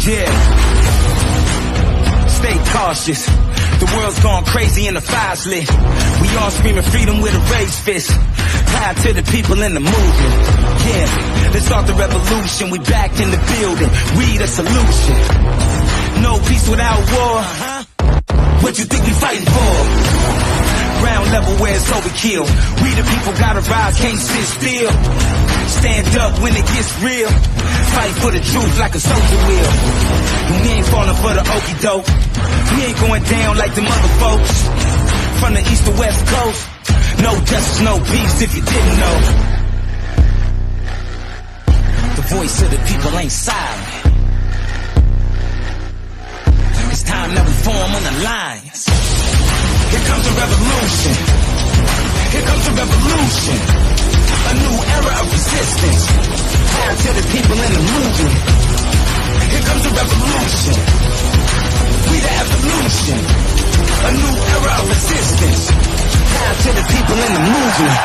Yeah. Stay cautious. The world's gone crazy and the fire's lit. We all screaming freedom with a raised fist. Proud to the people in the movement. Yeah, let's start the revolution. We back in the building. We the solution. No peace without war. What you think we fighting for? Ground level where it's overkill. We the people gotta rise, can't sit still. Stand up when it gets real. Fight for the truth like a soldier will. And we ain't falling for the okie doke. We ain't going down like them other folks. From the east to west coast. No justice, no peace if you didn't know. The voice of the people ain't silent. It's time that we form an alliance. Here comes a revolution. Here comes a revolution. A new era of resistance. Power to the people in the movement. Here comes a revolution. We the evolution. A new era of resistance. Power to the people in the movement.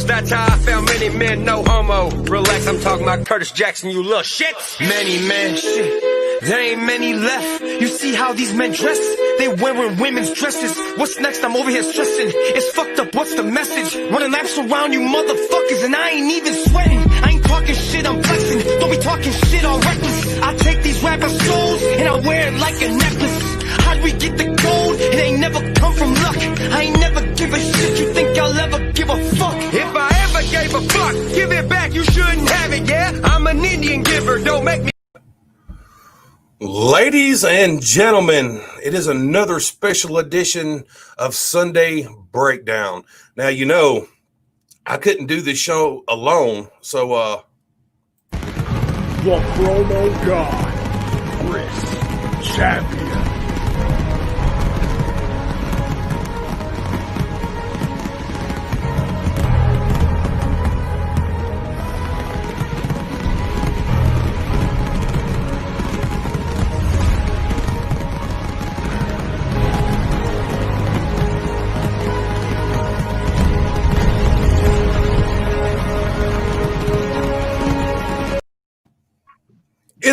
That's how I found many men, no homo. Relax, I'm talking about Curtis Jackson, you little shit. Many men, shit. There ain't many left. You see how these men dress? They wearing women's dresses. What's next? I'm over here stressing. It's fucked up, what's the message? Running laps around you motherfuckers and I ain't even sweating. I ain't talking shit, I'm flexing. Don't be talking shit all reckless. I take these rappers' souls and I wear it like a necklace. How'd we get the gold? It ain't never come from luck. I ain't never give a shit. You think I'll ever give a fuck? If I ever gave a fuck, give it back, you shouldn't have it, yeah? I'm an Indian giver, don't make me. Ladies and gentlemen, it is another special edition of Sunday Breakdown. Now, you know, I couldn't do this show alone, so, The promo god, Chris Champion.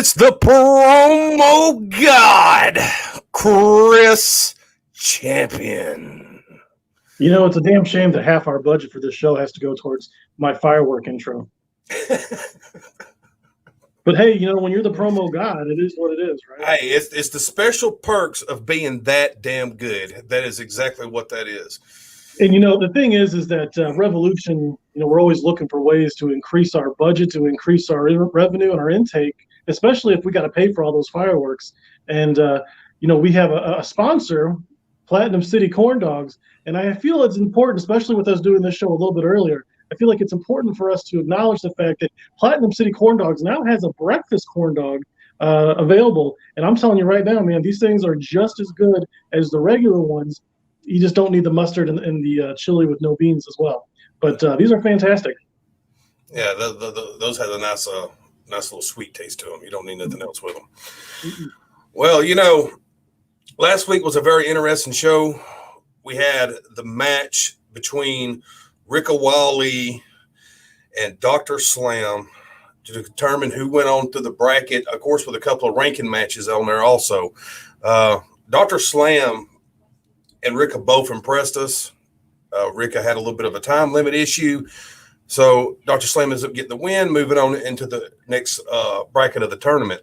it's the promo god, Chris Champion. You know, it's a damn shame that half our budget for this show has to go towards my firework intro. But hey, you know, when you're the promo god, it is what it is, right? Hey, it's the special perks of being that damn good. That is exactly what that is. And, you know, the thing is that Revolution, you know, we're always looking for ways to increase our budget, to increase our revenue and our intake, especially if we got to pay for all those fireworks. And, you know, we have a sponsor, Platinum City Corn Dogs. And I feel it's important, especially with us doing this show a little bit earlier, I feel like it's important for us to acknowledge the fact that Platinum City Corn Dogs now has a breakfast corn dog available. And I'm telling you right now, man, these things are just as good as the regular ones. You just don't need the mustard and the chili with no beans as well. But these are fantastic. Yeah, those have a nice little sweet taste to them. You don't need nothing else with them. Mm-hmm. Well, you know, last week was a very interesting show. We had the match between Ricka Wally and Dr.Slam to determine who went on through the bracket, of course, with a couple of ranking matches on there also. Dr.Slam and Rika both impressed us. Rika had a little bit of a time limit issue. So Dr. Slam ends up getting the win, moving on into the next bracket of the tournament.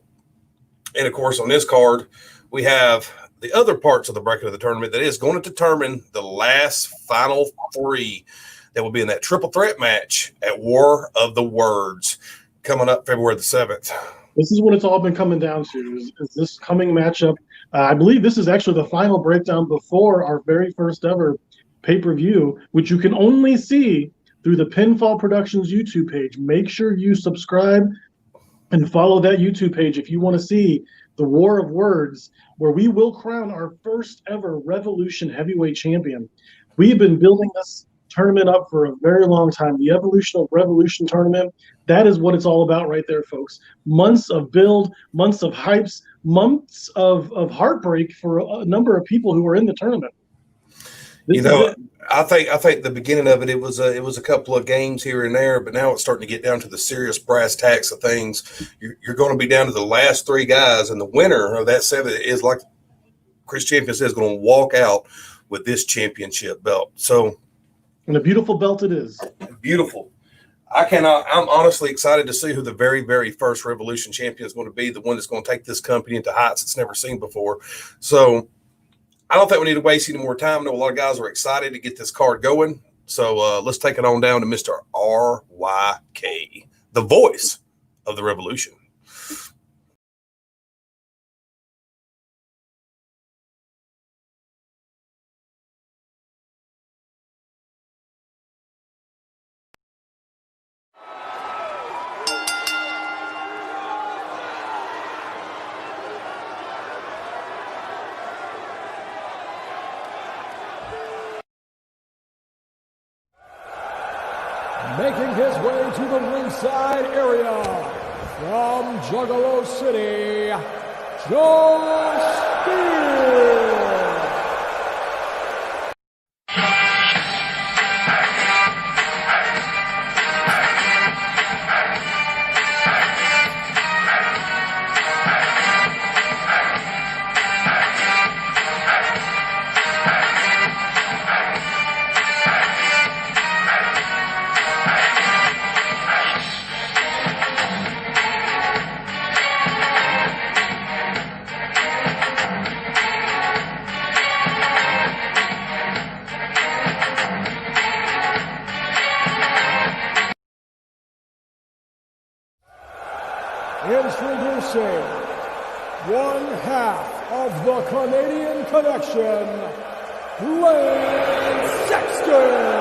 And, of course, on this card, we have the other parts of the bracket of the tournament that is going to determine the last final three that will be in that triple threat match at War of the Words coming up February the 7th. This is what it's all been coming down to, is this coming matchup. I believe this is actually the final breakdown before our very first ever pay-per-view, which you can only see through the Pinfall Productions YouTube page. Make sure you subscribe and follow that YouTube page if you want to see the War of Words, where we will crown our first ever Revolution heavyweight champion. We've been building this tournament up for a very long time. The Evolution of Revolution tournament, that is what it's all about right there, folks. Months of build, months of hypes, months of heartbreak for a number of people who were in the tournament. I think the beginning of it was a couple of games here and there, but now it's starting to get down to the serious brass tacks of things. You're going to be down to the last three guys, and the winner of that 7 is, like Chris Champion says, going to walk out with this championship belt. So, and a beautiful belt it is. Beautiful. I'm honestly excited to see who the very, very first Revolution champion is going to be, the one that's going to take this company into heights it's never seen before. So I don't think we need to waste any more time. I know a lot of guys are excited to get this card going. So let's take it on down to Mr. RYK, the voice of the Revolution. Making his way to the ringside area from Juggalo City, Joe Steele. Introducing one half of the Canadian Connection, Sexton.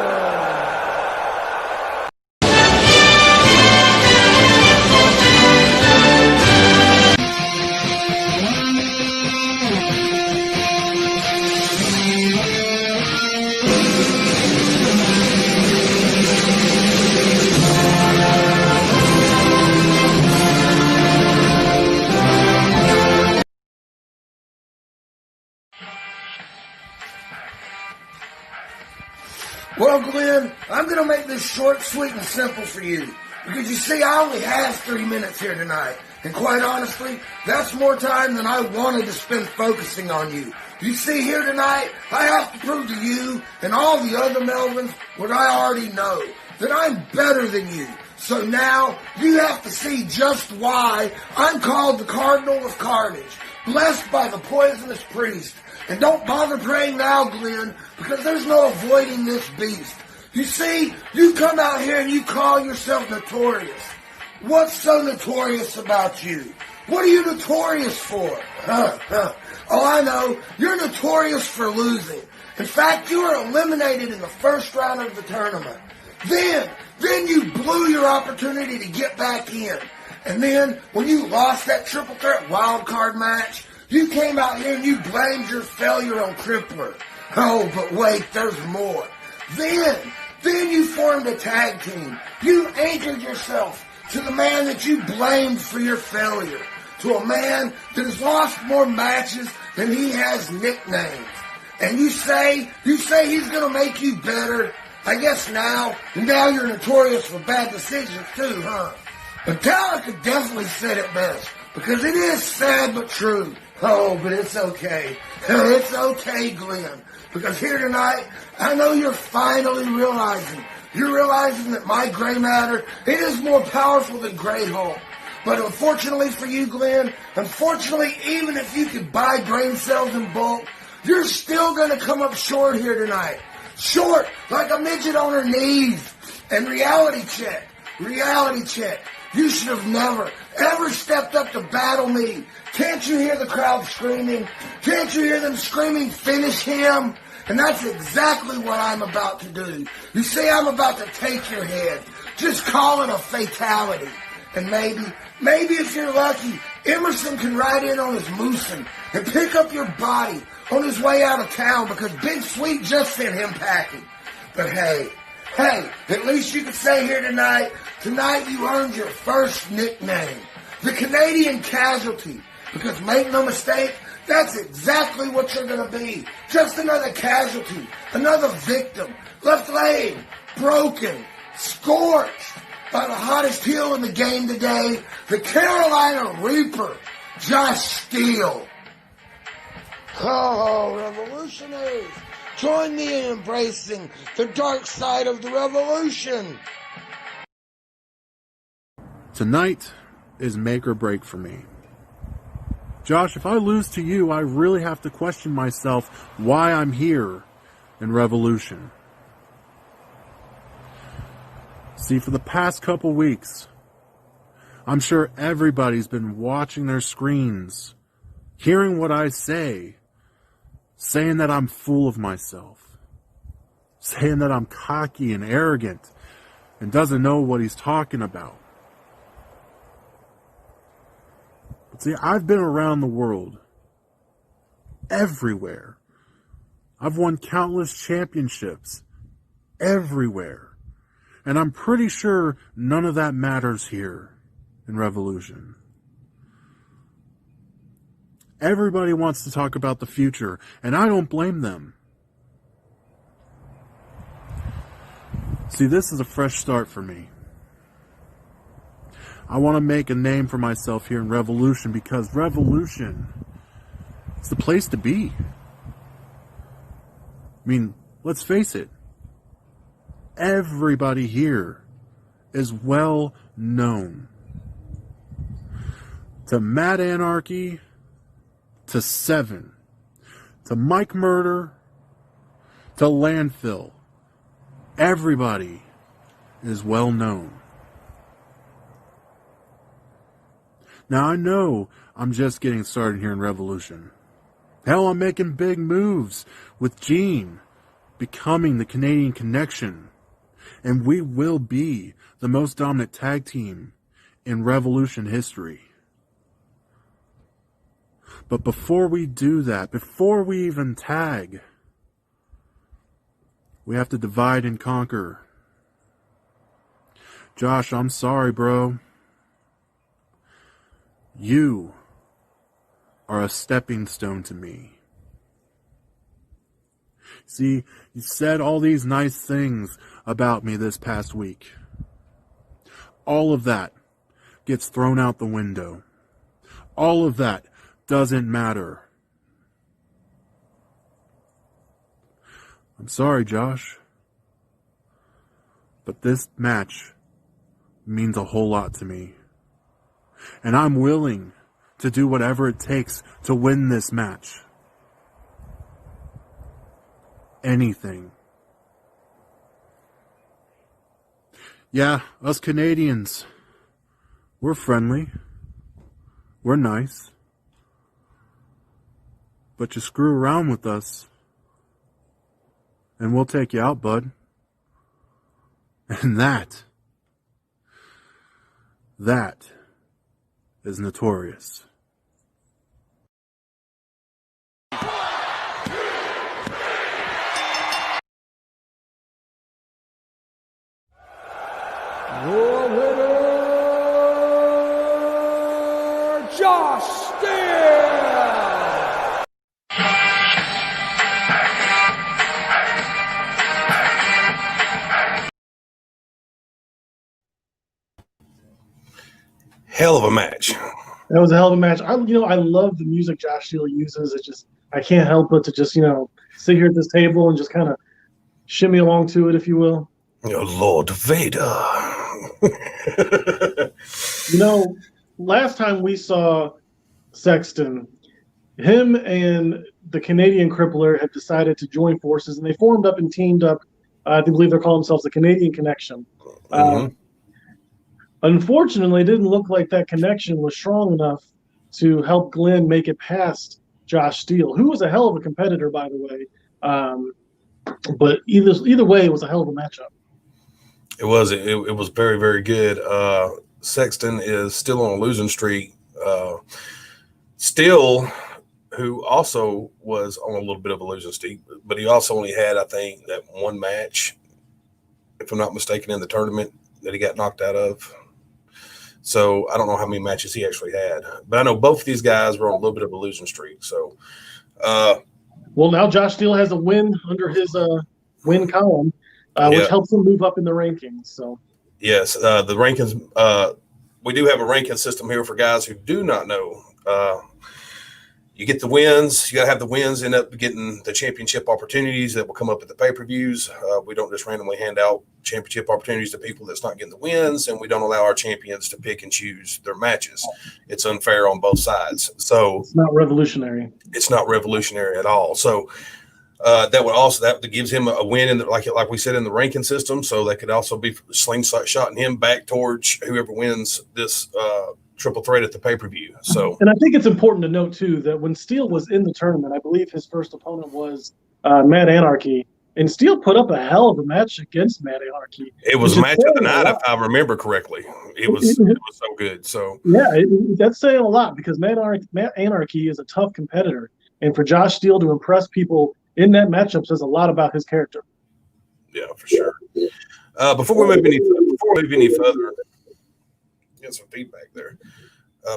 Well, Glenn, I'm going to make this short, sweet, and simple for you. Because you see, I only have 3 minutes here tonight. And quite honestly, that's more time than I wanted to spend focusing on you. You see, here tonight, I have to prove to you and all the other Melvins what I already know. That I'm better than you. So now, you have to see just why I'm called the Cardinal of Carnage. Blessed by the poisonous priest. And don't bother praying now, Glenn, because there's no avoiding this beast. You see, you come out here and you call yourself notorious. What's so notorious about you? What are you notorious for? Oh, I know. You're notorious for losing. In fact, you were eliminated in the first round of the tournament. Then you blew your opportunity to get back in. And then, when you lost that triple threat wild card match, you came out here and you blamed your failure on Crippler. Oh, but wait, there's more. Then you formed a tag team. You anchored yourself to the man that you blamed for your failure. To a man that has lost more matches than he has nicknames. And you say he's going to make you better. I guess now you're notorious for bad decisions too, huh? Metallica definitely said it best. Because it is sad but true. Oh, but it's okay. It's okay, Glenn. Because here tonight, I know you're finally realizing. You're realizing that my gray matter, it is more powerful than Gray Hulk. But unfortunately for you, Glenn, unfortunately, even if you could buy brain cells in bulk, you're still going to come up short here tonight. Short, like a midget on her knees. And reality check. You should have never, ever stepped up to battle me. Can't you hear the crowd screaming? Can't you hear them screaming, finish him? And that's exactly what I'm about to do. You see, I'm about to take your head. Just call it a fatality. And maybe if you're lucky, Emerson can ride in on his moosin' and pick up your body on his way out of town because Big Sweet just sent him packing. But hey, at least you can say here tonight you earned your first nickname, the Canadian Casualty. Because make no mistake, that's exactly what you're going to be. Just another casualty, another victim, left leg, broken, scorched by the hottest heel in the game today, the Carolina Reaper, Josh Steele. Oh, Revolutionaries, join me in embracing the dark side of the revolution. Tonight is make or break for me. Josh, if I lose to you, I really have to question myself why I'm here in Revolution. See, for the past couple weeks, I'm sure everybody's been watching their screens, hearing what I say, saying that I'm full of myself, saying that I'm cocky and arrogant and doesn't know what he's talking about. But see, I've been around the world, everywhere. I've won countless championships, everywhere. And I'm pretty sure none of that matters here in Revolution. Everybody wants to talk about the future, and I don't blame them. See, this is a fresh start for me. I want to make a name for myself here in Revolution because Revolution is the place to be. I mean, let's face it. Everybody here is well known. To Mad Anarchy, to Seven, to Mike Murder, to Landfill. Everybody is well known. Now I know I'm just getting started here in Revolution. Hell, I'm making big moves with Gene, becoming the Canadian Connection. And we will be the most dominant tag team in Revolution history. But before we do that, before we even tag, we have to divide and conquer. Josh, I'm sorry, bro. You are a stepping stone to me. See, you said all these nice things about me this past week. All of that gets thrown out the window. All of that doesn't matter. I'm sorry, Josh. But this match means a whole lot to me. And I'm willing to do whatever it takes to win this match. Anything. Yeah, us Canadians, we're friendly. We're nice. But you screw around with us, and we'll take you out, bud. And that is notorious. Your winner, Josh Steele! Hell of a match. That was a hell of a match. I love the music Josh Steele uses. It just, I can't help but to just, sit here at this table and just kind of shimmy along to it, if you will. Lord Vader. Last time we saw Sexton, him and the Canadian Crippler had decided to join forces, and they formed up and teamed up. I believe they're calling themselves the Canadian Connection. Unfortunately, it didn't look like that connection was strong enough to help Glenn make it past Josh Steele, who was a hell of a competitor, by the way. But either way, it was a hell of a matchup. It was. It was very, very good. Sexton is still on a losing streak. Steele, who also was on a little bit of a losing streak, but he also only had, I think, that one match, if I'm not mistaken, in the tournament that he got knocked out of. So I don't know how many matches he actually had, but I know both of these guys were on a little bit of a losing streak. So, well, now Josh Steele has a win under his win column, which helps him move up in the rankings. So, yes, the rankings. We do have a ranking system here for guys who do not know. You get the wins. You got to have the wins end up getting the championship opportunities that will come up at the pay-per-views. We don't just randomly hand out championship opportunities to people that's not getting the wins, and we don't allow our champions to pick and choose their matches. It's unfair on both sides. So it's not revolutionary. It's not revolutionary at all. So that gives him a win in like we said in the ranking system. So that could also be slingshotting him back towards whoever wins this triple threat at the pay-per-view. So, and I think it's important to note too that when Steele was in the tournament, I believe his first opponent was Mad Anarchy, and Steele put up a hell of a match against Mad Anarchy. It was a match of the night, if I remember correctly. It was so good. So that's saying a lot because Mad Anarchy is a tough competitor, and for Josh Steele to impress people in that matchup says a lot about his character. Yeah, for sure. Before we move any further. Get some feedback there.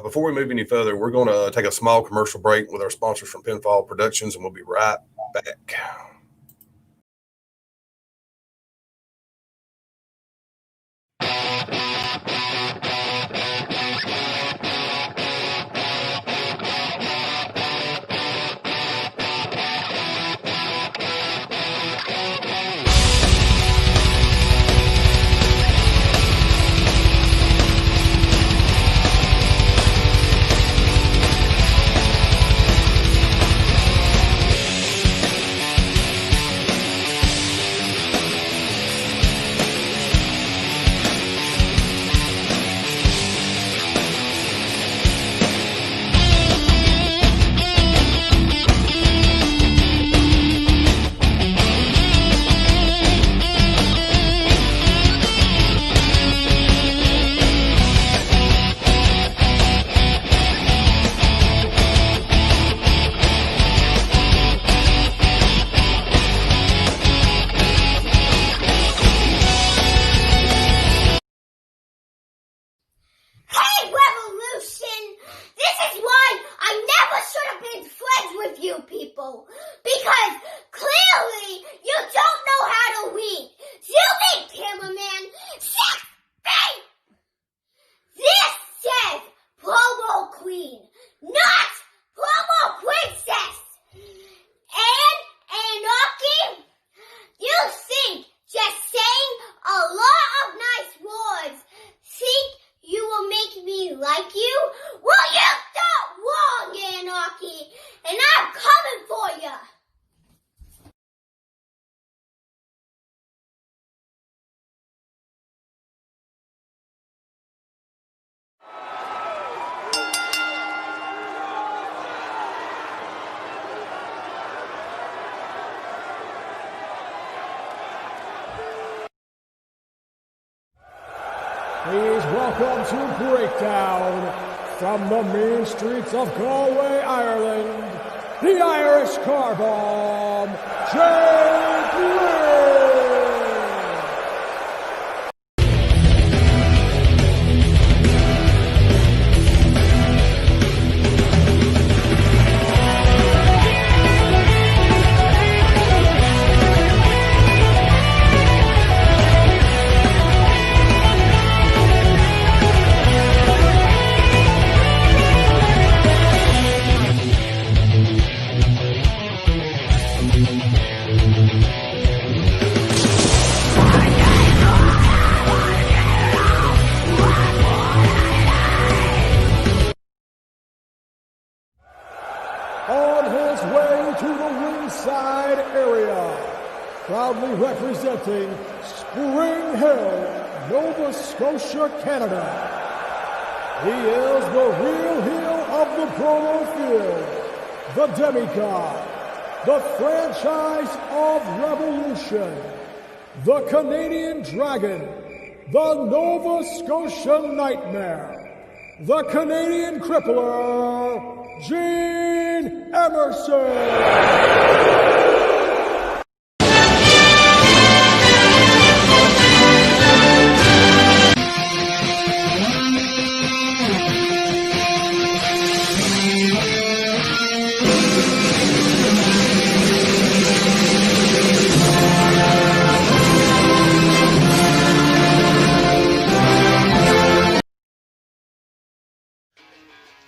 Before we move any further, we're going to take a small commercial break with our sponsors from Pinfall Productions, and we'll be right back. Please welcome to Breakdown from the mean streets of Galway, Ireland, the Irish Car Bomb, Jake Lee! On his way to the ringside area, proudly representing Spring Hill, Nova Scotia, Canada. He is the real heel of the promo field, the demigod, the franchise of Revolution, the Canadian Dragon, the Nova Scotia Nightmare, the Canadian Crippler, Gene Emerson.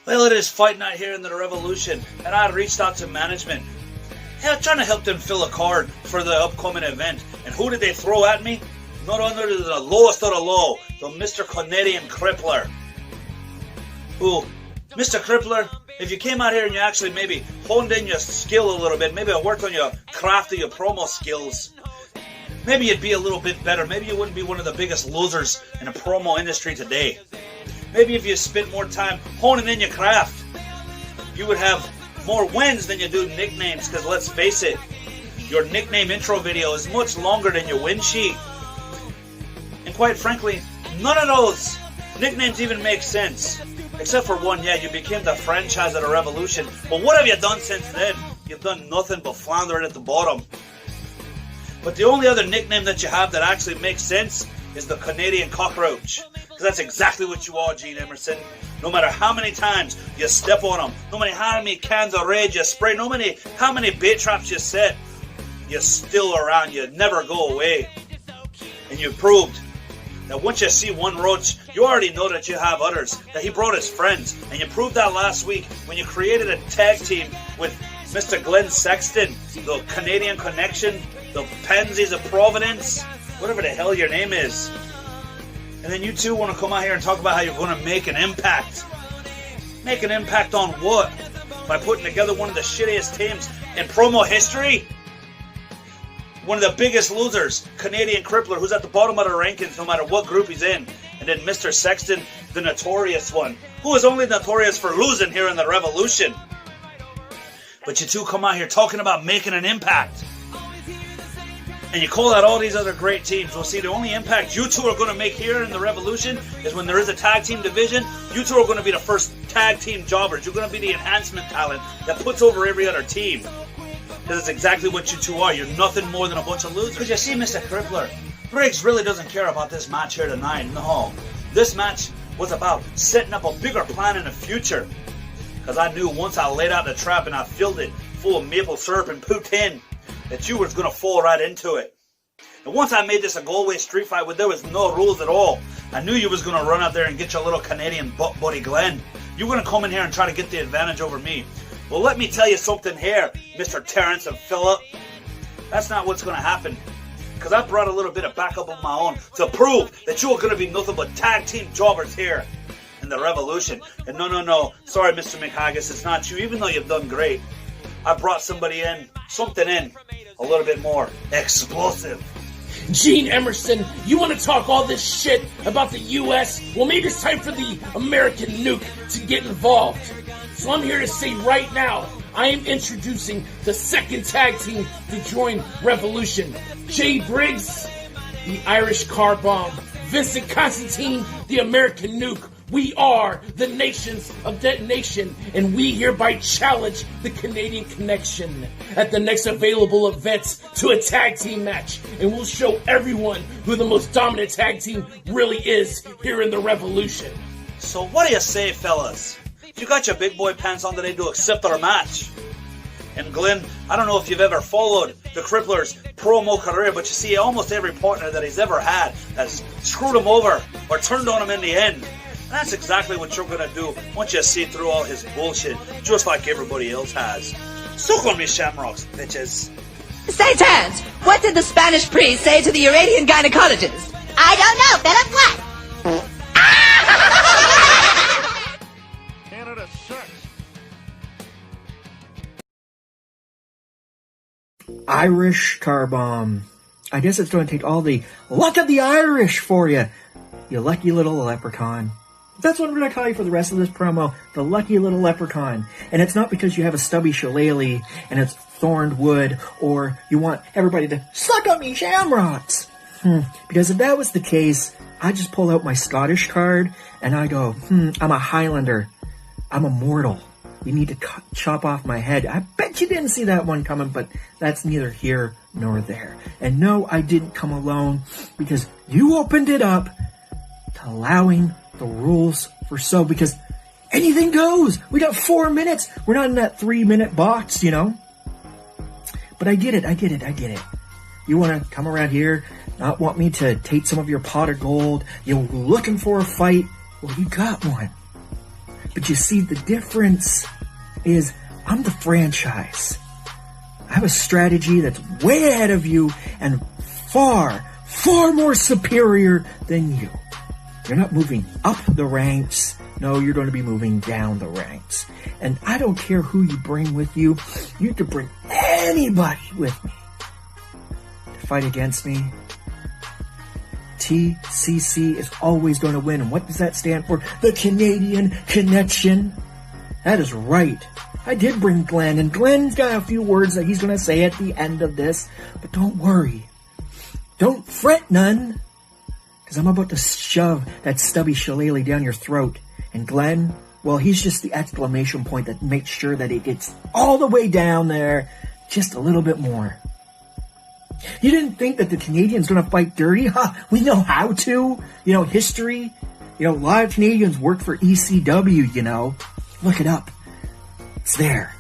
Well, it is fight night here in the Revolution, and I reached out to management, trying to help them fill a card for the upcoming event. And who did they throw at me? Not under the lowest of the low, the Mr. Canadian Crippler. Who, Mr. Crippler, if you came out here and you actually maybe honed in your skill a little bit, maybe worked on your craft of your promo skills, maybe you'd be a little bit better. Maybe you wouldn't be one of the biggest losers in the promo industry today. Maybe if you spent more time honing in your craft, you would have more wins than you do nicknames, because let's face it, your nickname intro video is much longer than your win sheet. And quite frankly, none of those nicknames even make sense. Except for one, yeah, you became the franchise of the Revolution. But what have you done since then? You've done nothing but floundering at the bottom. But the only other nickname that you have that actually makes sense is the Canadian Cockroach. Because that's exactly what you are, Gene Emerson. No matter how many times you step on them, no matter how many cans of rage you spray, no matter how many bait traps you set, you're still around. You never go away. And you proved that once you see one roach, you already know that you have others, that he brought his friends. And you proved that last week when you created a tag team with Mr. Glenn Sexton, the Canadian Connection, the Pansies of Providence, whatever the hell your name is. And then you two want to come out here and talk about how you're going to make an impact. Make an impact on what? By putting together one of the shittiest teams in promo history? One of the biggest losers, Canadian Crippler, who's at the bottom of the rankings no matter what group he's in. And then Mr. Sexton, the notorious one, who is only notorious for losing here in the Revolution. But you two come out here talking about making an impact. And you call out all these other great teams. Well, see, the only impact you two are going to make here in the Revolution is when there is a tag team division. You two are going to be the first tag team jobbers. You're going to be the enhancement talent that puts over every other team. Because it's exactly what you two are. You're nothing more than a bunch of losers. Because you see, Mr. Crippler, Briggs really doesn't care about this match here tonight. No. This match was about setting up a bigger plan in the future. Because I knew once I laid out the trap and I filled it full of maple syrup and poutine, that you was going to fall right into it. And once I made this a Galway street fight where there was no rules at all, I knew you was going to run out there and get your little Canadian butt buddy Glenn. You were going to come in here and try to get the advantage over me. Well, let me tell you something here, Mr. Terrence and Phillip. That's not what's going to happen. Because I brought a little bit of backup of my own to prove that you are going to be nothing but tag team jobbers here in the Revolution. And no. Sorry, Mr. McHaggis, it's not you, even though you've done great. I brought somebody in, something in, a little bit more explosive. Gene Emerson, you want to talk all this shit about the U.S.? Well, maybe it's time for the American nuke to get involved. So I'm here to say right now, I am introducing the second tag team to join Revolution. Jay Briggs, the Irish Car Bomb. Vincent Constantine, the American nuke. We are the nations of detonation, and we hereby challenge the Canadian Connection at the next available event to a tag team match, and we'll show everyone who the most dominant tag team really is here in the Revolution. So what do you say, fellas? You got your big boy pants on today to accept our match. And Glenn, I don't know if you've ever followed the Crippler's promo career, but you see almost every partner that he's ever had has screwed him over or turned on him in the end. And that's exactly what you're going to do once you see through all his bullshit, just like everybody else has. Suck on me, shamrocks, bitches. Say, Terrence, what did the Spanish priest say to the Eurasian gynecologist? I don't know, Philip. What? Canada sucks. Irish car bomb. I guess it's going to take all the luck of the Irish for you, you lucky little leprechaun. That's what I'm going to call you for the rest of this promo, the lucky little leprechaun. And it's not because you have a stubby shillelagh and it's thorned wood, or you want everybody to suck on me shamrocks. Because if that was the case, I just pull out my Scottish card and I go, I'm a Highlander. I'm immortal. You need to chop off my head. I bet you didn't see that one coming, but that's neither here nor there. And no, I didn't come alone, because you opened it up to allowing the rules for so, because anything goes. We got 4 minutes. We're not in that 3-minute box, you know. But I get it. You want to come around here, not want me to take some of your pot of gold. You're looking for a fight. Well, you got one. But you see, the difference is I'm the franchise. I have a strategy that's way ahead of you and far, far more superior than you. You're not moving up the ranks. No, you're going to be moving down the ranks. And I don't care who you bring with you. You could bring anybody with me to fight against me. TCC is always going to win. And what does that stand for? The Canadian Connection. That is right. I did bring Glenn, and Glenn's got a few words that he's going to say at the end of this. But don't worry. Don't fret none, because I'm about to shove that stubby shillelagh down your throat. And Glenn, well, he's just the exclamation point that makes sure that it gets all the way down there, just a little bit more. You didn't think that the Canadians going to fight dirty? We know how to. You know, history. You know, a lot of Canadians work for ECW, you know. Look it up. It's there.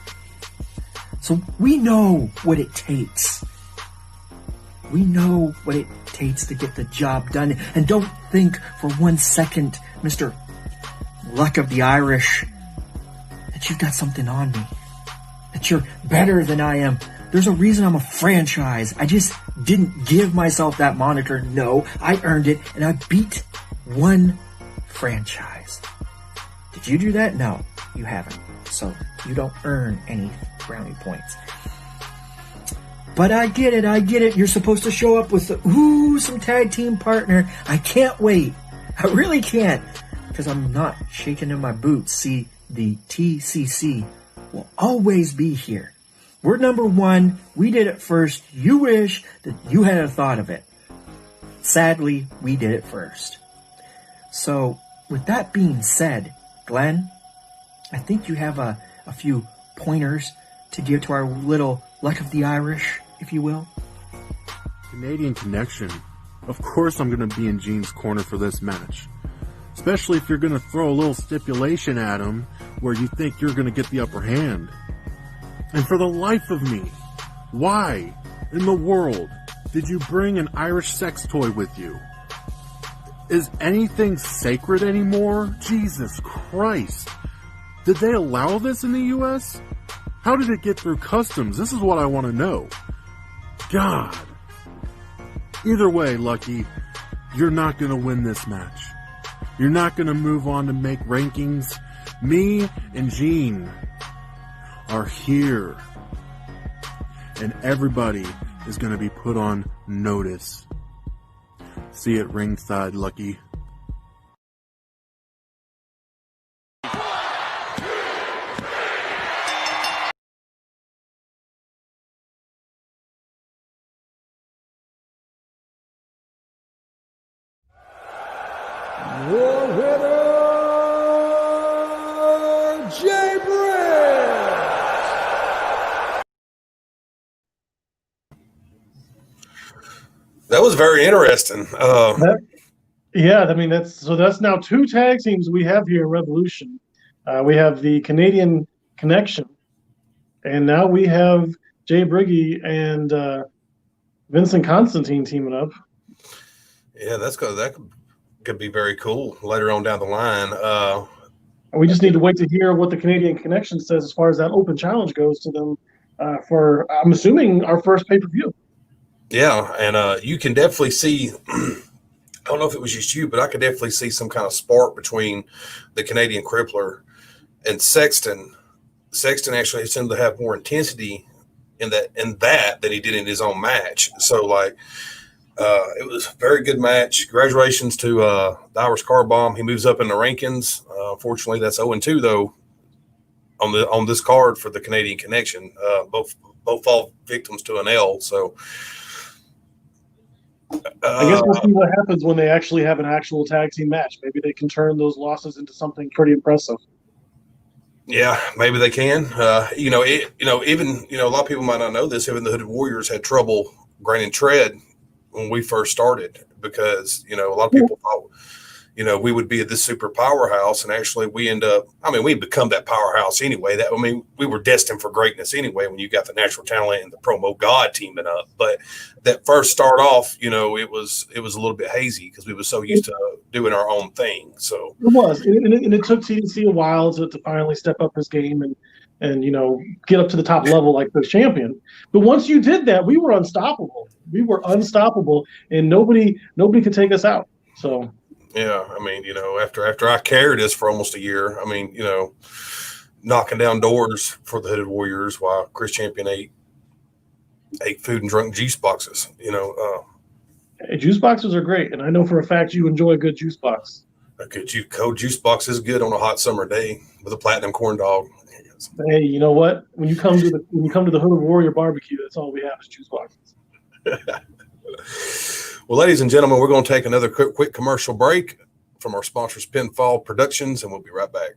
So we know what it takes. We know what it takes to get the job done. And don't think for 1 second, Mr. Luck of the Irish, that you've got something on me. That you're better than I am. There's a reason I'm a franchise. I just didn't give myself that moniker. No, I earned it, and I beat one franchise. Did you do that? No, you haven't. So you don't earn any brownie points. But I get it. You're supposed to show up with some tag team partner. I can't wait. I really can't, because I'm not shaking in my boots. See, the TCC will always be here. We're number one. We did it first. You wish that you had thought of it. Sadly, we did it first. So, with that being said, Glenn, I think you have a few pointers to give to our little Luck of the Irish, if you will. Canadian Connection. Of course I'm going to be in Gene's corner for this match. Especially if you're going to throw a little stipulation at him where you think you're going to get the upper hand. And for the life of me, why in the world did you bring an Irish sex toy with you? Is anything sacred anymore? Jesus Christ. Did they allow this in the US? How did it get through customs? This is what I want to know. God. Either way, Lucky, you're not going to win this match. You're not going to move on to make rankings. Me and Gene are here. And everybody is going to be put on notice. See you at ringside, Lucky. Your winner, Jay Briggs. That was very interesting. Yeah, I mean that's now 2 tag teams we have here in Revolution. We have the Canadian Connection, and now we have Jay Briggy and Vincent Constantine teaming up. Yeah, that could be very cool later on down the line. And we just need to wait to hear what the Canadian Connection says as far as that open challenge goes to them for, I'm assuming, our first pay-per-view. Yeah, and you can definitely see, I don't know if it was just you, but I could definitely see some kind of spark between the Canadian Crippler and Sexton. Sexton actually seemed to have more intensity in that than he did in his own match. So, like, it was a very good match. Congratulations to the Irish Car Bomb. He moves up in the rankings. Unfortunately, that's 0-2, though, on this card for the Canadian Connection. Both fall victims to an L. So, I guess we'll see what happens when they actually have an actual tag team match. Maybe they can turn those losses into something pretty impressive. Yeah, maybe they can. Even a lot of people might not know this. Even the Hooded Warriors had trouble gaining tread when we first started because a lot of people thought we would be this super powerhouse, and actually we we become that powerhouse anyway. We were destined for greatness anyway when you got the natural talent and the promo god teaming up. But that first start off, it was a little bit hazy because we were so used to doing our own thing. So it was, and it took TDC a while to finally step up his game and get up to the top level like the champion. But once you did that, we were unstoppable. We were unstoppable, and nobody could take us out. So. Yeah, after I carried us for almost a year, knocking down doors for the Hooded Warriors while Chris Champion ate food and drunk juice boxes. Hey, juice boxes are great, and I know for a fact you enjoy a good juice box. A good cold juice box is good on a hot summer day with a platinum corn dog. Hey, you know what? When you come to the Hooded Warrior barbecue, that's all we have is juice boxes. Well, ladies and gentlemen, we're going to take another quick commercial break from our sponsors, Pinfall Productions, and we'll be right back.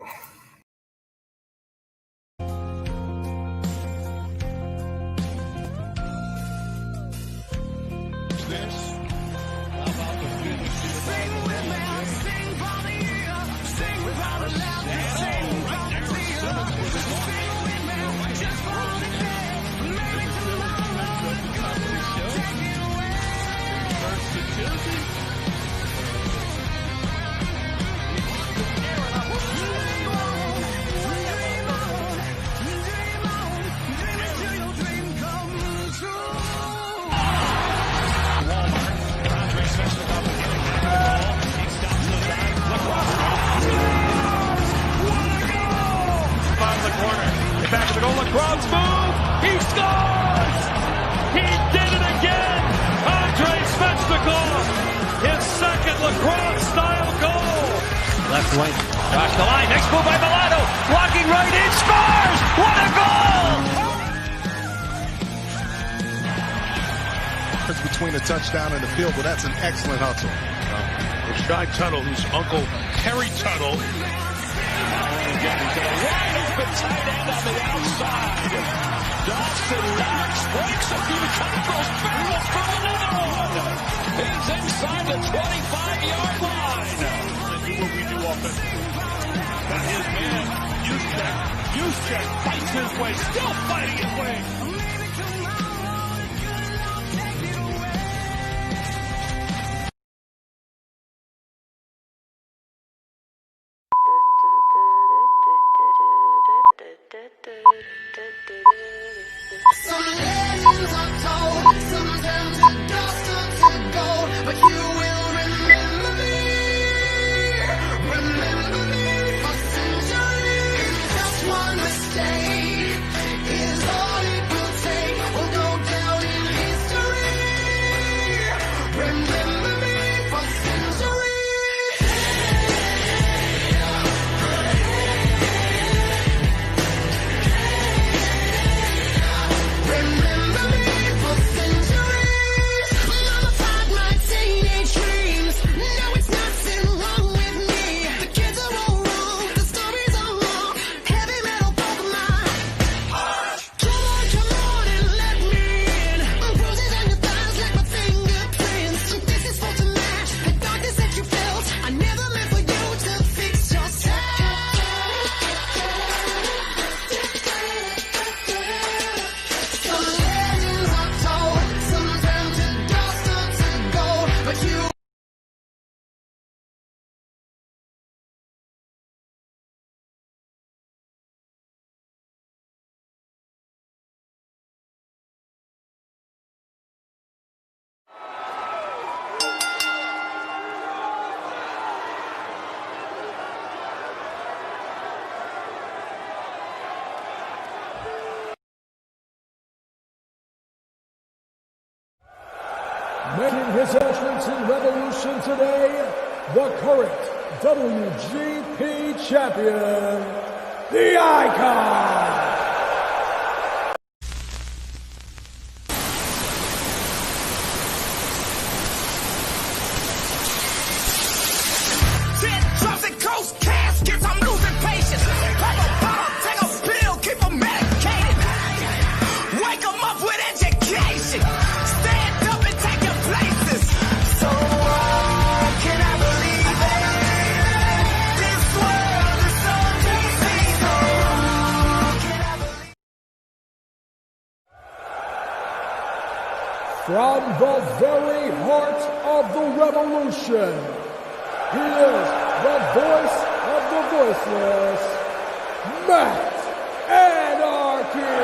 Back to the goal, LaCroix's move. He scores! He did it again! Andre Svechnikov, his second LaCroix-style goal. Left wing, across the line. Next move by Milano. Blocking right in, scores! What a goal! It's between a touchdown and the field, but that's an excellent hustle. Rashad Tuttle, whose uncle Terry Tuttle. Again, he's got a wide open tight end on the outside. Dawson Knox breaks a few tackles, barrels for another one. He's inside the 25-yard line. They do what we do offensively. But his man, Juszczyk fights his way, still fighting his way. Some legends are told, some turn to dust or to gold, but you will remember me for centuries. Just one mistake is all it will Making his entrance in Revolution today, the current WGP champion, the Icon! From the very heart of the revolution, he is the voice of the voiceless, Matt Anarchy!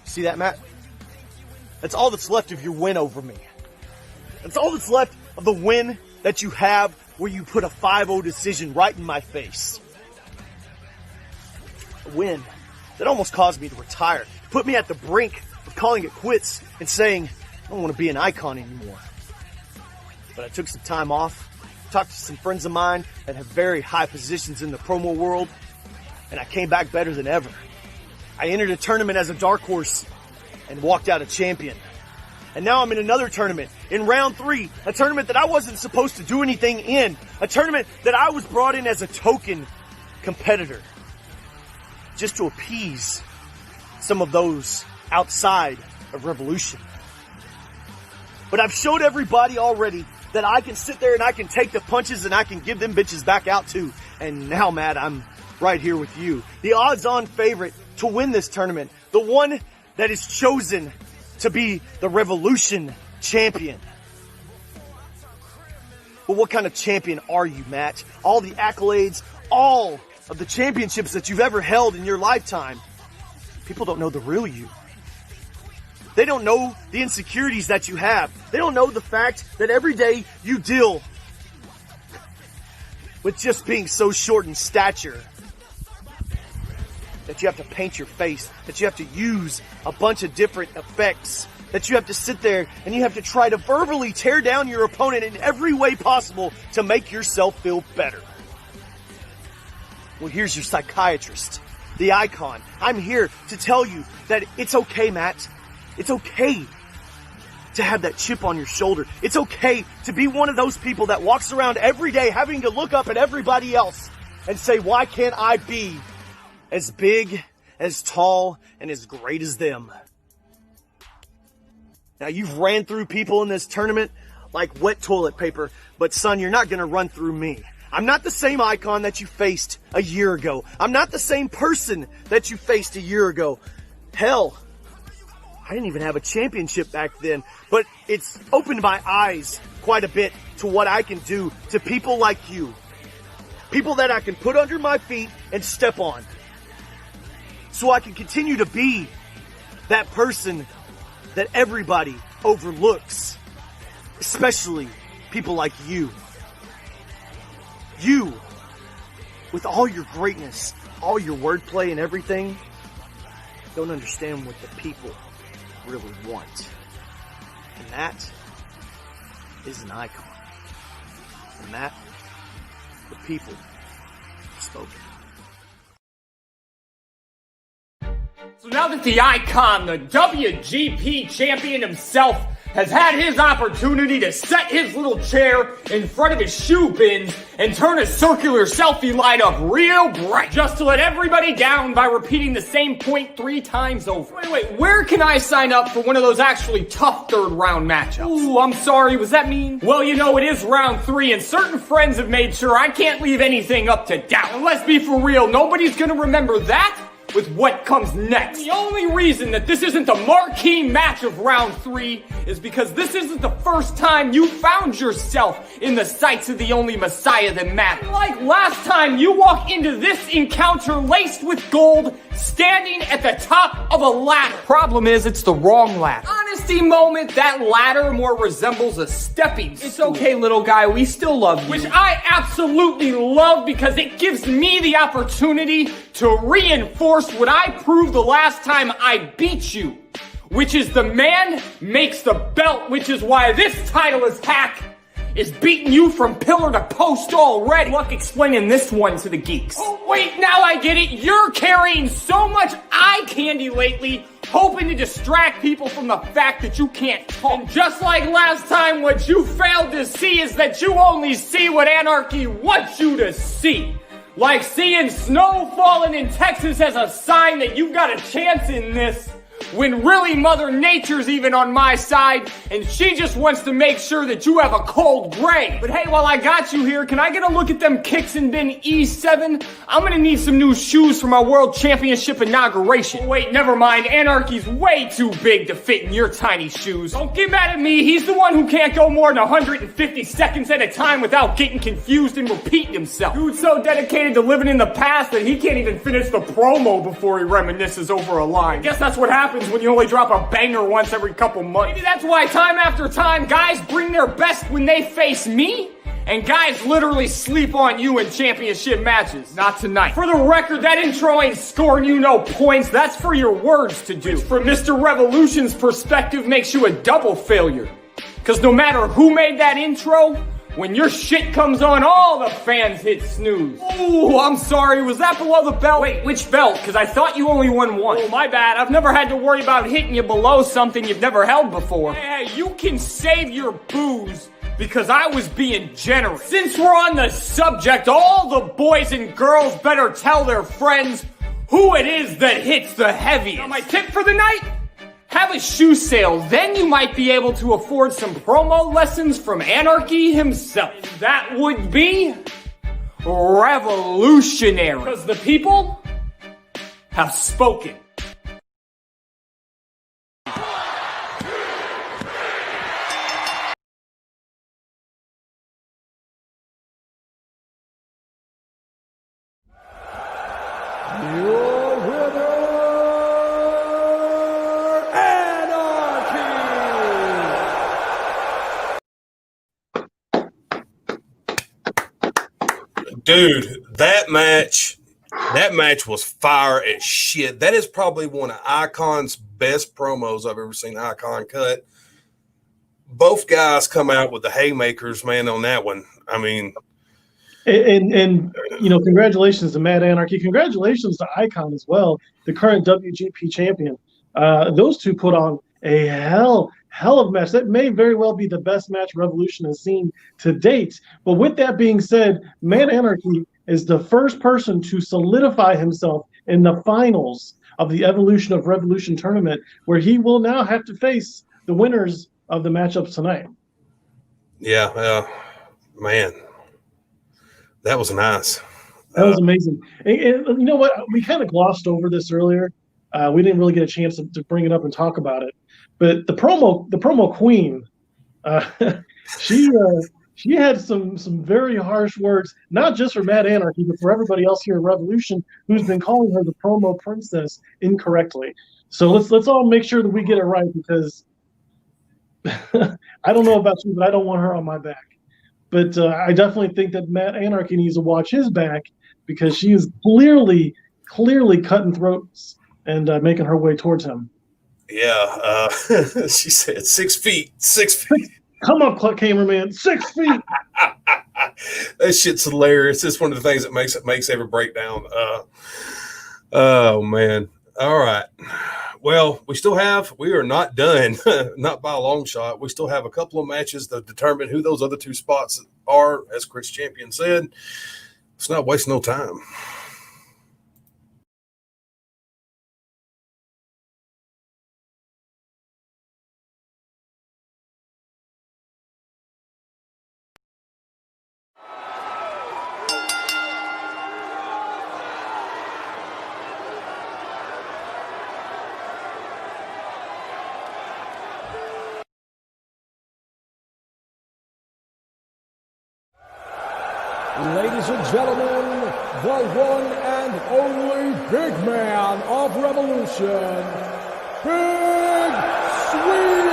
See that, Matt? That's all that's left of your win over me. That's all that's left of the win that you have where you put a 5-0 decision right in my face. A win that almost caused me to retire. Put me at the brink of calling it quits and saying, I don't want to be an icon anymore. But I took some time off, talked to some friends of mine that have very high positions in the promo world, and I came back better than ever. I entered a tournament as a dark horse and walked out a champion. And now I'm in another tournament, in round 3, a tournament that I wasn't supposed to do anything in, a tournament that I was brought in as a token competitor, just to appease some of those outside of Revolution. But I've showed everybody already that I can sit there and I can take the punches and I can give them bitches back out too. And now, Matt, I'm right here with you, the odds-on favorite to win this tournament, the one that is chosen to be the Revolution champion. Well, what kind of champion are you, Matt? All the accolades, all of the championships that you've ever held in your lifetime. People don't know the real you. They don't know the insecurities that you have. They don't know the fact that every day you deal with just being so short in stature, that you have to paint your face, that you have to use a bunch of different effects, that you have to sit there and you have to try to verbally tear down your opponent in every way possible to make yourself feel better. Well, here's your psychiatrist, the Icon. I'm here to tell you that it's okay, Matt. It's okay to have that chip on your shoulder. It's okay to be one of those people that walks around every day having to look up at everybody else and say, why can't I be as big, as tall, and as great as them? Now, you've ran through people in this tournament like wet toilet paper, but son, you're not going to run through me. I'm not the same Icon that you faced a year ago. I'm not the same person that you faced a year ago. Hell, I didn't even have a championship back then, but it's opened my eyes quite a bit to what I can do to people like you. People that I can put under my feet and step on. So I can continue to be that person that everybody overlooks, especially people like you. You, with all your greatness, all your wordplay and everything, don't understand what the people really want. And that is an icon. And that, the people have spoken. So now that the Icon, the WGP champion himself, has had his opportunity to set his little chair in front of his shoe bins and turn a circular selfie light up real bright just to let everybody down by repeating the same point 3 times over. Wait, where can I sign up for one of those actually tough 3rd round matchups? Ooh, I'm sorry, was that mean? Well, you know, it is round 3 and certain friends have made sure I can't leave anything up to doubt. And let's be for real, nobody's gonna remember that with what comes next. The only reason that this isn't the marquee match of round 3 is because this isn't the first time you found yourself in the sights of the only Messiah that matters. Like last time, you walk into this encounter laced with gold, standing at the top of a ladder. Problem is, it's the wrong ladder. Honesty moment, that ladder more resembles a stepping stool. It's okay, little guy, we still love you. Which I absolutely love because it gives me the opportunity to reinforce what I proved the last time I beat you, which is the man makes the belt, which is why this titleist hack is beating you from pillar to post already. Luck explaining this one to the geeks. Oh wait, now I get it. You're carrying so much eye candy lately, hoping to distract people from the fact that you can't talk. And just like last time, what you failed to see is that you only see what Anarchy wants you to see. Like seeing snow falling in Texas as a sign that you've got a chance in this, when really Mother Nature's even on my side, and she just wants to make sure that you have a cold grave. But hey, while I got you here, can I get a look at them kicks in bin E7? I'm gonna need some new shoes for my World Championship inauguration. Oh, wait, never mind. Anarchy's way too big to fit in your tiny shoes. Don't get mad at me. He's the one who can't go more than 150 seconds at a time without getting confused and repeating himself. Dude's so dedicated to living in the past that he can't even finish the promo before he reminisces over a line. I guess that's what happens when you only drop a banger once every couple months. Maybe that's why time after time guys bring their best when they face me, and guys literally sleep on you in championship matches. Not tonight. For the record, that intro ain't scoring you no points. That's for your words to do. Which from Mr. Revolution's perspective makes you a double failure. Because no matter who made that intro, when your shit comes on, all the fans hit snooze. Ooh, I'm sorry, was that below the belt? Wait, which belt? Because I thought you only won one. Oh, my bad, I've never had to worry about hitting you below something you've never held before. Hey, you can save your booze, because I was being generous. Since we're on the subject, all the boys and girls better tell their friends who it is that hits the heaviest. Now, my tip for the night? Have a shoe sale, then you might be able to afford some promo lessons from Anarchy himself. That would be Revolutionary. Because the people have spoken. Your winner, Dude, that match was fire as shit. That is probably one of Icon's best promos I've ever seen Icon cut. Both guys come out with the haymakers, man, on that one. I mean, and you know, congratulations to Mad Anarchy. Congratulations to Icon as well, the current WGP champion. Those two put on a hell of a match. That may very well be the best match Revolution has seen to date. But with that being said, Mad Anarchy is the first person to solidify himself in the finals of the Evolution of Revolution tournament, where he will now have to face the winners of the matchups tonight. Yeah, man, that was nice. That was amazing. And you know what? We kind of glossed over this earlier. We didn't really get a chance to bring it up and talk about it. But the promo queen, she had some very harsh words, not just for Mad Anarchy, but for everybody else here at Revolution who's been calling her the promo princess incorrectly. So let's all make sure that we get it right, because I don't know about you, but I don't want her on my back. But I definitely think that Mad Anarchy needs to watch his back, because she is clearly cutting throats and making her way towards him. Yeah, she said 6 feet. 6 feet. Come up, cameraman. 6 feet. That shit's hilarious. It's one of the things that makes every breakdown. Oh man. All right. Well, we are not done, not by a long shot. We still have a couple of matches to determine who those other two spots are, as Chris Champion said. Let's not waste no time. Ladies and gentlemen, the one and only big man of Revolution, Big Sweet!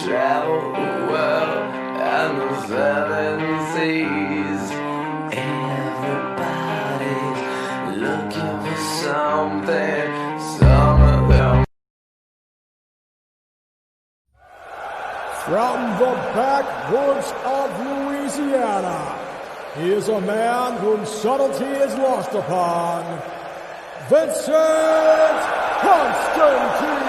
Travel the world and the seven seas. Everybody's looking for something. Some of them. From the backwoods of Louisiana, he is a man whom subtlety is lost upon, Vincent Constantine.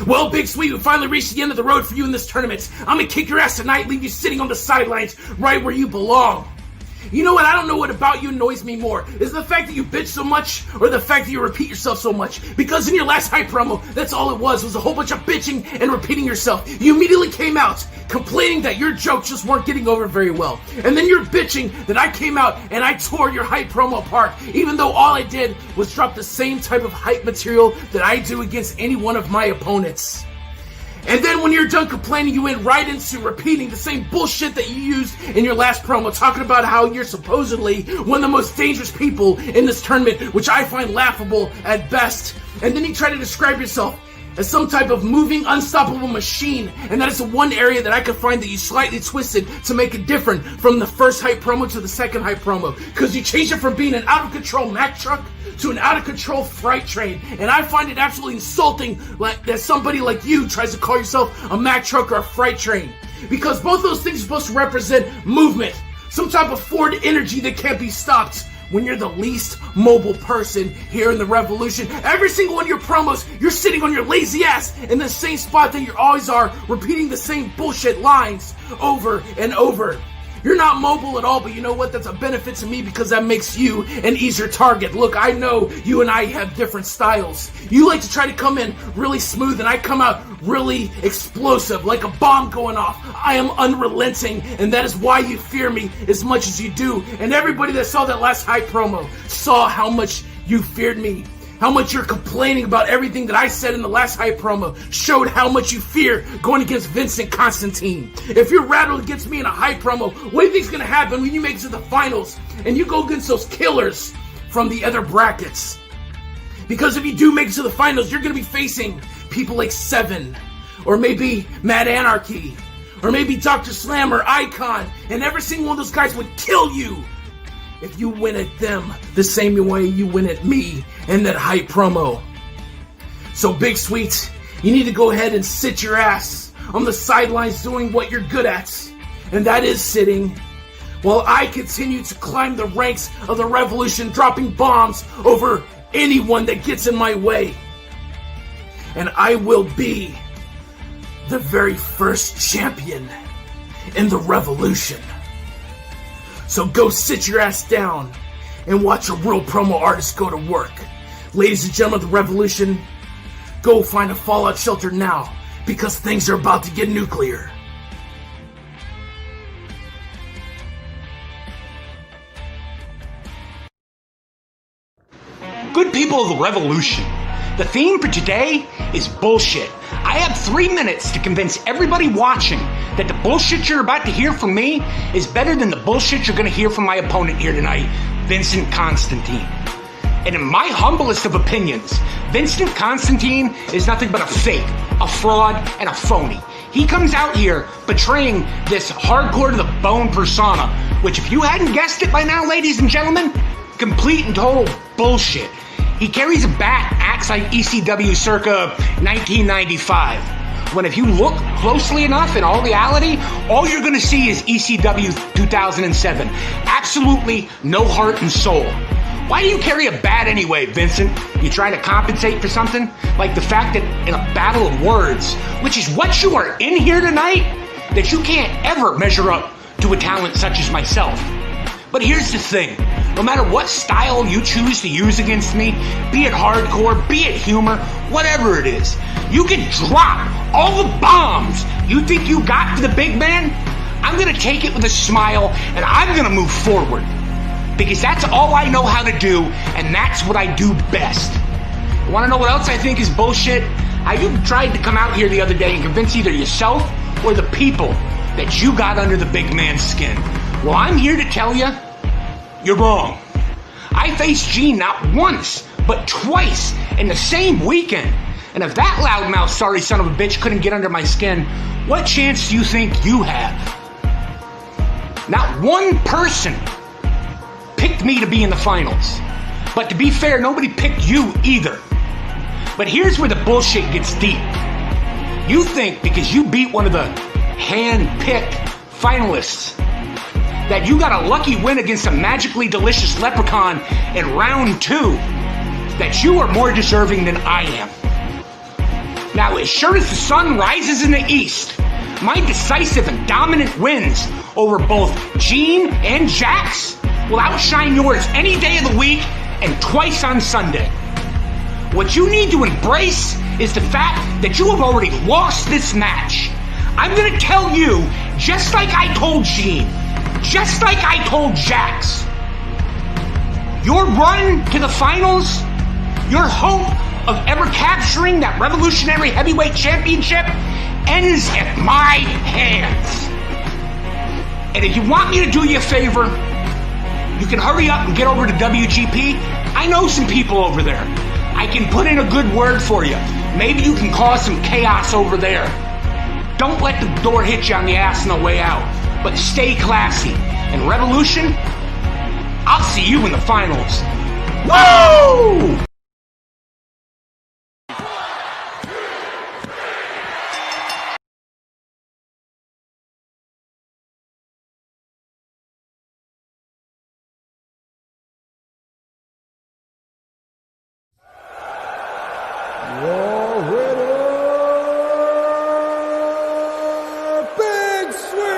Well, Big Sweet, we finally reached the end of the road for you in this tournament. I'm gonna kick your ass tonight, leave you sitting on the sidelines right where you belong. You know what? I don't know what about you annoys me more. Is it the fact that you bitch so much, or the fact that you repeat yourself so much? Because in your last hype promo, that's all it was a whole bunch of bitching and repeating yourself. You immediately came out complaining that your jokes just weren't getting over very well. And then you're bitching that I came out and I tore your hype promo apart, even though all I did was drop the same type of hype material that I do against any one of my opponents. And then when you're done complaining, you went right into repeating the same bullshit that you used in your last promo, talking about how you're supposedly one of the most dangerous people in this tournament, which I find laughable at best. And then you try to describe yourself as some type of moving, unstoppable machine, and that is the one area that I could find that you slightly twisted to make it different from the first hype promo to the second hype promo, because you changed it from being an out-of-control Mack truck to an out-of-control freight train, and I find it absolutely insulting that somebody like you tries to call yourself a Mack truck or a freight train, because both those things are supposed to represent movement, some type of forward energy that can't be stopped. When you're the least mobile person here in the Revolution, every single one of your promos, you're sitting on your lazy ass in the same spot that you always are, repeating the same bullshit lines over and over. You're not mobile at all, but you know what? That's a benefit to me because that makes you an easier target. Look, I know you and I have different styles. You like to try to come in really smooth, and I come out really explosive, like a bomb going off. I am unrelenting, and that is why you fear me as much as you do. And everybody that saw that last hype promo saw how much you feared me. How much you're complaining about everything that I said in the last hype promo showed how much you fear going against Vincent Constantine. If you're rattled against me in a hype promo, what do you think's gonna happen when you make it to the finals and you go against those killers from the other brackets? Because if you do make it to the finals, you're gonna be facing people like Seven, or maybe Mad Anarchy, or maybe Dr.Slam or Icon, and every single one of those guys would kill you if you win at them the same way you win at me in that hype promo. So Big Sweet, you need to go ahead and sit your ass on the sidelines doing what you're good at, and that is sitting, while I continue to climb the ranks of the Revolution, dropping bombs over anyone that gets in my way. And I will be the very first champion in the Revolution. So go sit your ass down and watch a real promo artist go to work. Ladies and gentlemen of the Revolution, go find a fallout shelter now, because things are about to get nuclear. Good people of the Revolution, the theme for today is bullshit. I have 3 minutes to convince everybody watching that the bullshit you're about to hear from me is better than the bullshit you're going to hear from my opponent here tonight, Vincent Constantine. And in my humblest of opinions, Vincent Constantine is nothing but a fake, a fraud, and a phony. He comes out here betraying this hardcore to the bone persona, which if you hadn't guessed it by now, ladies and gentlemen, complete and total bullshit. He carries a bat, acts like ECW circa 1995. When if you look closely enough, in all reality, all you're going to see is ECW 2007. Absolutely no heart and soul. Why do you carry a bat anyway, Vincent? You trying to compensate for something? Like the fact that in a battle of words, which is what you are in here tonight, that you can't ever measure up to a talent such as myself. But here's the thing. No matter what style you choose to use against me, be it hardcore, be it humor, whatever it is, you can drop all the bombs you think you got for the big man. I'm going to take it with a smile, and I'm going to move forward. Because that's all I know how to do, and that's what I do best. You want to know what else I think is bullshit? How you tried to come out here the other day and convince either yourself or the people that you got under the big man's skin. Well, I'm here to tell you, you're wrong. I faced Gene not once, but twice in the same weekend. And if that loudmouth sorry son of a bitch couldn't get under my skin, what chance do you think you have? Not one person picked me to be in the finals. But to be fair, nobody picked you either. But here's where the bullshit gets deep. You think because you beat one of the hand-picked finalists that you got a lucky win against a magically delicious leprechaun in round 2, that you are more deserving than I am. Now, as sure as the sun rises in the east, my decisive and dominant wins over both Gene and Jax will outshine yours any day of the week and twice on Sunday. What you need to embrace is the fact that you have already lost this match. I'm going to tell you, just like I told Gene, just like I told Jax, your run to the finals, your hope of ever capturing that Revolutionary Heavyweight Championship ends at my hands. And if you want me to do you a favor, you can hurry up and get over to WGP. I know some people over there. I can put in a good word for you. Maybe you can cause some chaos over there. Don't let the door hit you on the ass on the way out, but stay classy. And Revolution, I'll see you in the finals. Woo! Your winner, Big Sweet!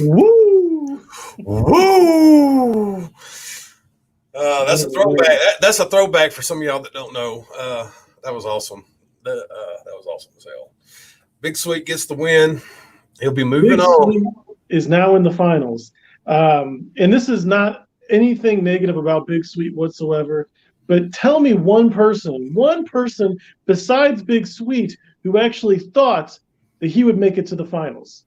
Woo! Woo! That's a throwback. That's a throwback for some of y'all that don't know. That was awesome. That was awesome as hell. Big Sweet gets the win. He'll be moving Big on. Sweet is now in the finals. And this is not anything negative about Big Sweet whatsoever. But tell me one person besides Big Sweet who actually thought that he would make it to the finals.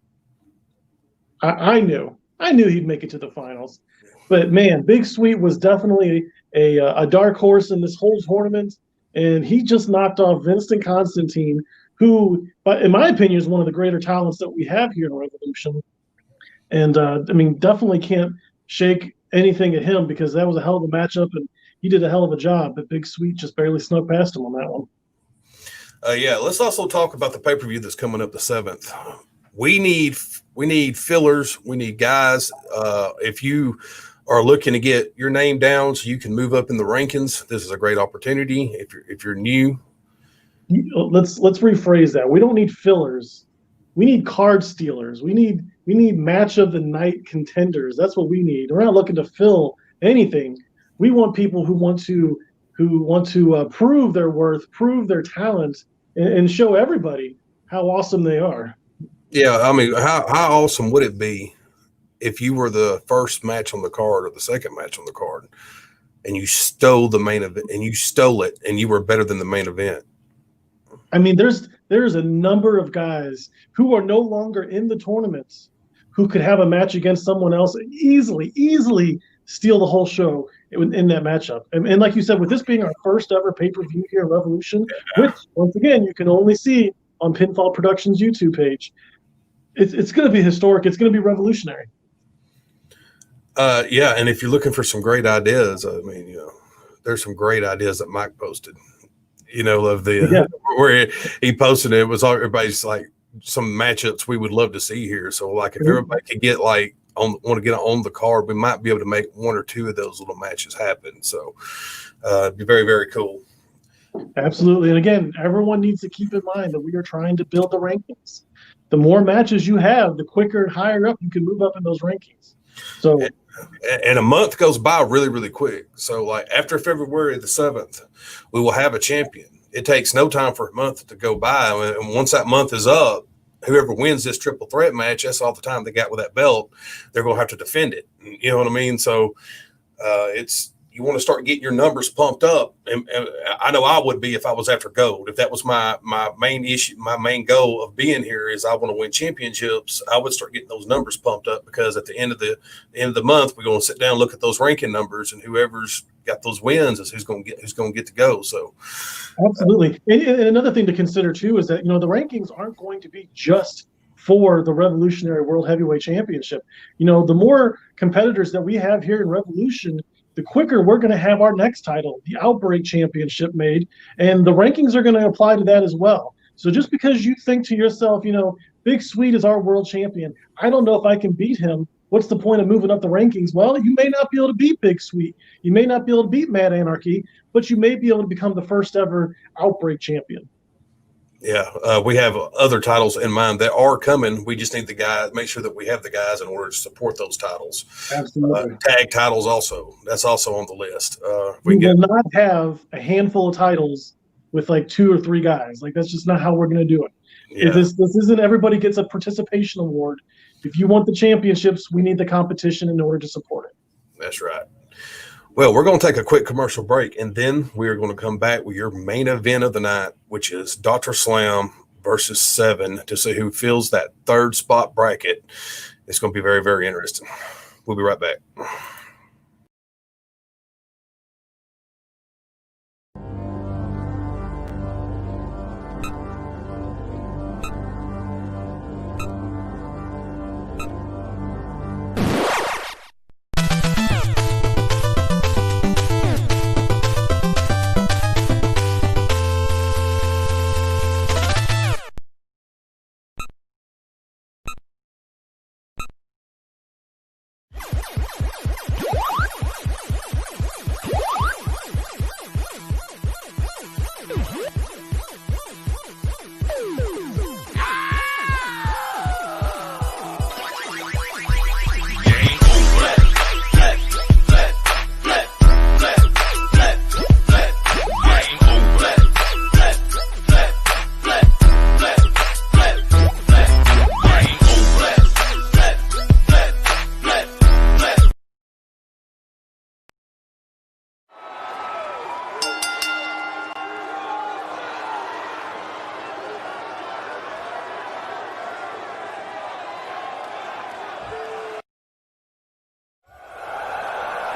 I knew he'd make it to the finals. But man, Big Sweet was definitely a dark horse in this whole tournament. And he just knocked off Vincent Constantine, who, in my opinion, is one of the greater talents that we have here in Revolution. And definitely can't shake anything at him because that was a hell of a matchup and he did a hell of a job. But Big Sweet just barely snuck past him on that one. Let's also talk about the pay-per-view that's coming up the 7th. We need fillers. We need guys. If you are looking to get your name down so you can move up in the rankings, this is a great opportunity. If you're new, let's rephrase that. We don't need fillers. We need card stealers. We need match of the night contenders. That's what we need. We're not looking to fill anything. We want people who want to prove their worth, prove their talent, and show everybody how awesome they are. Yeah, I mean, how awesome would it be if you were the first match on the card or the second match on the card, and you stole the main event, and you stole it, and you were better than the main event? I mean, there's a number of guys who are no longer in the tournaments who could have a match against someone else and easily steal the whole show in that matchup. And like you said, with this being our first ever pay-per-view here at Revolution, which, once again, you can only see on Pinfall Productions' YouTube page, it's going to be historic. It's going to be revolutionary. Yeah, and if you're looking for some great ideas, I mean, there's some great ideas that Mike posted. Of the where he posted it was all everybody's like some matchups we would love to see here. So like if everybody could get like want to get on the card, we might be able to make one or two of those little matches happen. So it'd be very, very cool. Absolutely. And again, everyone needs to keep in mind that we are trying to build the rankings. The more matches you have, the quicker and higher up you can move up in those rankings. So, and a month goes by really, really quick. So like after February the 7th, we will have a champion. It takes no time for a month to go by. And once that month is up, whoever wins this triple threat match, that's all the time they got with that belt. They're going to have to defend it. You know what I mean? So you want to start getting your numbers pumped up. And I know I would be if I was after gold. If that was my main issue, my main goal of being here is I want to win championships, I would start getting those numbers pumped up, because at the end of the month, we're going to sit down and look at those ranking numbers, and whoever's got those wins is who's going to get to go. So absolutely. And another thing to consider too is that, the rankings aren't going to be just for the Revolutionary World Heavyweight Championship. The more competitors that we have here in Revolution, the quicker we're going to have our next title, the Outbreak Championship, made, and the rankings are going to apply to that as well. So just because you think to yourself, Big Sweet is our world champion, I don't know if I can beat him, what's the point of moving up the rankings? Well, you may not be able to beat Big Sweet, you may not be able to beat Mad Anarchy, but you may be able to become the first ever Outbreak champion. Yeah, we have other titles in mind that are coming. We just need the guys, make sure that we have the guys in order to support those titles. Absolutely. Tag titles also. That's also on the list. We will not have a handful of titles with like 2 or 3 guys. Like, that's just not how we're going to do it. Yeah. This isn't everybody gets a participation award. If you want the championships, we need the competition in order to support it. That's right. Well, we're going to take a quick commercial break, and then we are going to come back with your main event of the night, which is Dr.Slam versus 7, to see who fills that 3rd spot bracket. It's going to be very, very interesting. We'll be right back.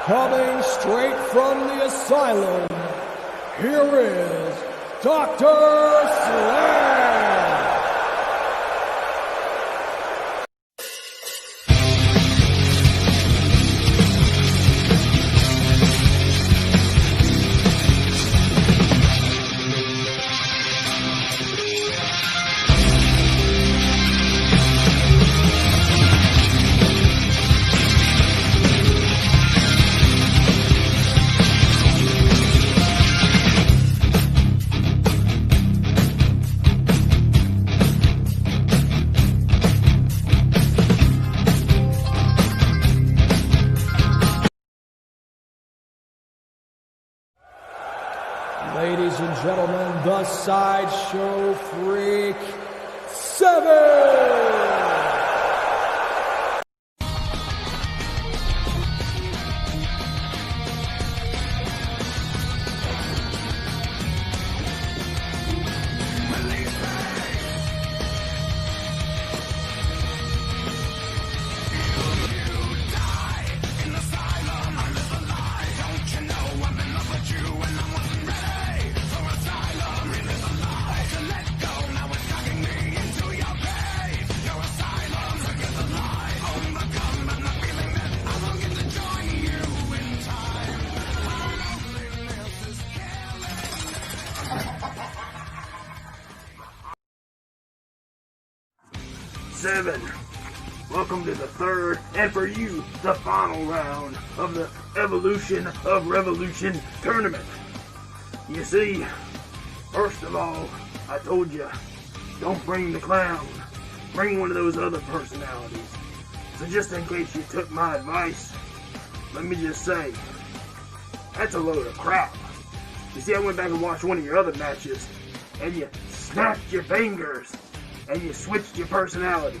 Coming straight from the asylum, here is Dr.Slam! Ladies and gentlemen, the Sideshow Freak 7! Seven. Welcome to the third, and for you, the final round of the Evolution of Revolution tournament. You see, first of all, I told you, don't bring the clown. Bring one of those other personalities. So just in case you took my advice, let me just say, that's a load of crap. You see, I went back and watched one of your other matches, and you snapped your fingers, and you switched your personality.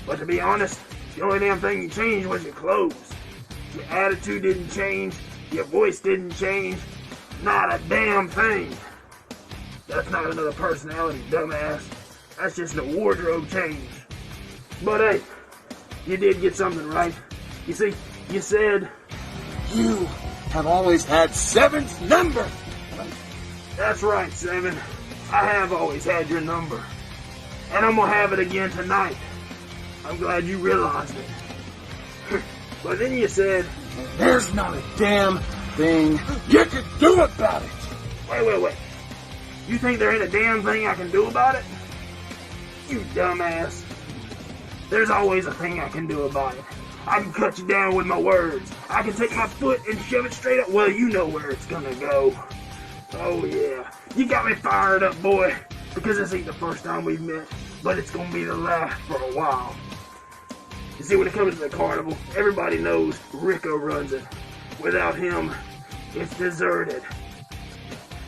But to be honest, the only damn thing you changed was your clothes. Your attitude didn't change, your voice didn't change, not a damn thing. That's not another personality, dumbass. That's just a wardrobe change. But hey, you did get something right. You see, you said, you have always had Seven's number. That's right, Seven. I have always had your number. And I'm gonna have it again tonight. I'm glad you realized it. But then you said, there's not a damn thing you can do about it. Wait. You think there ain't a damn thing I can do about it? You dumbass. There's always a thing I can do about it. I can cut you down with my words. I can take my foot and shove it straight up. Well, you know where it's gonna go. Oh yeah. You got me fired up, boy. Because this ain't the first time we've met. But it's gonna be the last for a while. You see, when it comes to the carnival, everybody knows Rico runs it. Without him, it's deserted.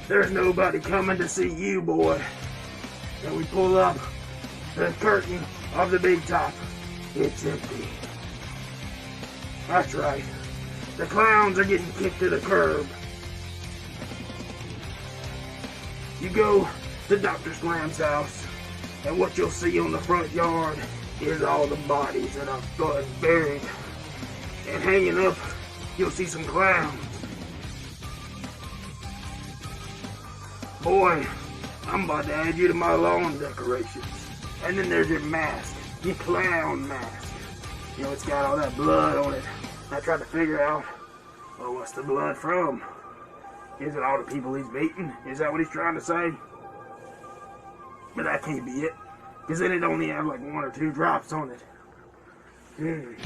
There's nobody coming to see you, boy. And we pull up the curtain of the big top. It's empty. That's right. The clowns are getting kicked to the curb. You go to Dr. Slam's house, and what you'll see on the front yard is all the bodies that are buried. And hanging up, you'll see some clowns. Boy, I'm about to add you to my lawn decorations. And then there's your mask, your clown mask. You know, it's got all that blood on it. I tried to figure out, well, what's the blood from? Is it all the people he's beaten? Is that what he's trying to say? But that can't be it. Because then it only have like 1 or 2 drops on it. Then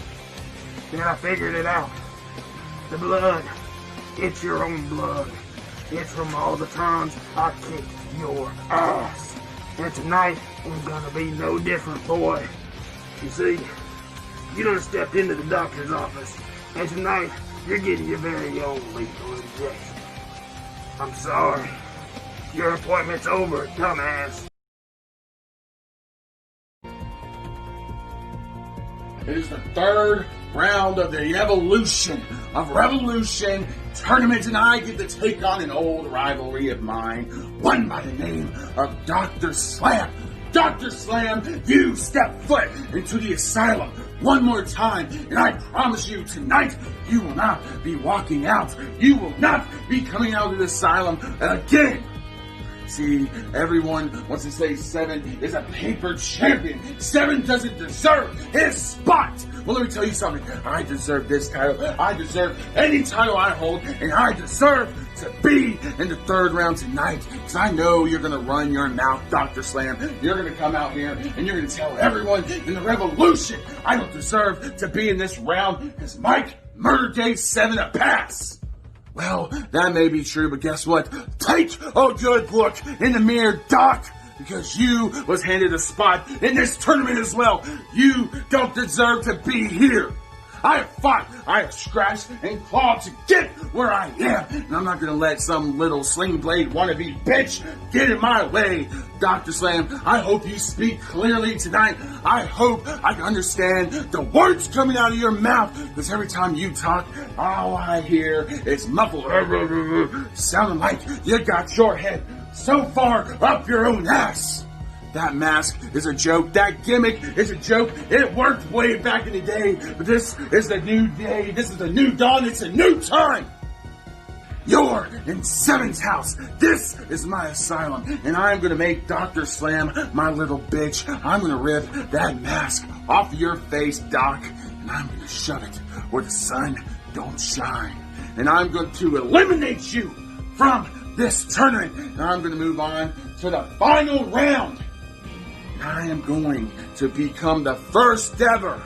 I figured it out. The blood, it's your own blood. It's from all the times I kicked your ass. And tonight ain't gonna be no different, boy. You see, you done stepped into the doctor's office. And tonight, you're getting your very own lethal injection. I'm sorry. Your appointment's over, dumbass. It is the third round of the Evolution of Revolution tournament, and I get to take on an old rivalry of mine, one by the name of Dr. Slam. Dr. Slam, you step foot into the asylum one more time, and I promise you tonight, you will not be walking out. You will not be coming out of the asylum again. See, everyone wants to say Seven is a paper champion. Seven doesn't deserve his spot. Well, let me tell you something. I deserve this title. I deserve any title I hold, and I deserve to be in the third round tonight. Because I know you're going to run your mouth, Dr. Slam. You're going to come out here, and you're going to tell everyone in the Revolution I don't deserve to be in this round because Mike Murder gave Seven a pass. Well, that may be true, but guess what? Take a good look in the mirror, Doc, because you was handed a spot in this tournament as well. You don't deserve to be here. I have fought, I have scratched and clawed to get where I am, and I'm not going to let some little sling blade wannabe bitch get in my way. Dr. Slam, I hope you speak clearly tonight. I hope I can understand the words coming out of your mouth, because every time you talk, all I hear is muffled, sounding like you got your head so far up your own ass. That mask is a joke. That gimmick is a joke. It worked way back in the day, but this is the new day. This is the new dawn. It's a new time. You're in Seven's house. This is my asylum, and I'm going to make Dr. Slam my little bitch. I'm going to rip that mask off your face, Doc, and I'm going to shove it where the sun don't shine. And I'm going to eliminate you from this tournament, and I'm going to move on to the final round. I am going to become the first ever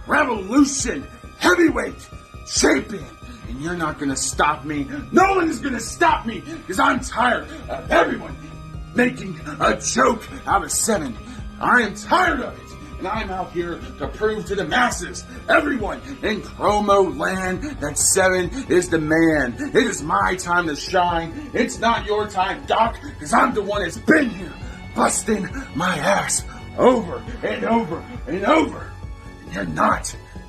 Revolution heavyweight champion. And you're not going to stop me. No one is going to stop me because I'm tired of everyone making a joke out of 7. I am tired of it. And I'm out here to prove to the masses, everyone in promo land, that 7 is the man. It is my time to shine. It's not your time, Doc, because I'm the one that's been here busting my ass over and over and over. And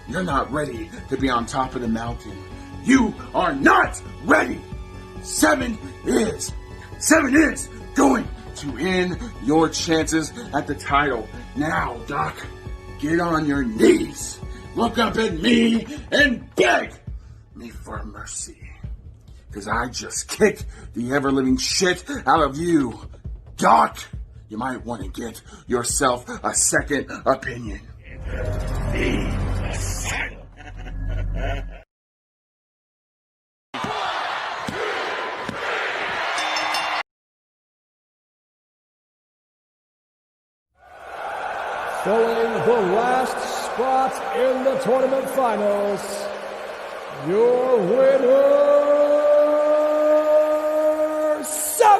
you're not ready to be on top of the mountain. You are not ready. 7 is going to end your chances at the title. Now, Doc, get on your knees, look up at me, and beg me for mercy. Because I just kicked the ever-living shit out of you. Doc, you might want to get yourself a second opinion. Filling the last spot in the tournament finals, your winner, 7!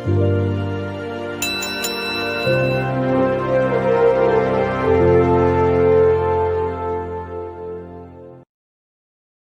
Thank you.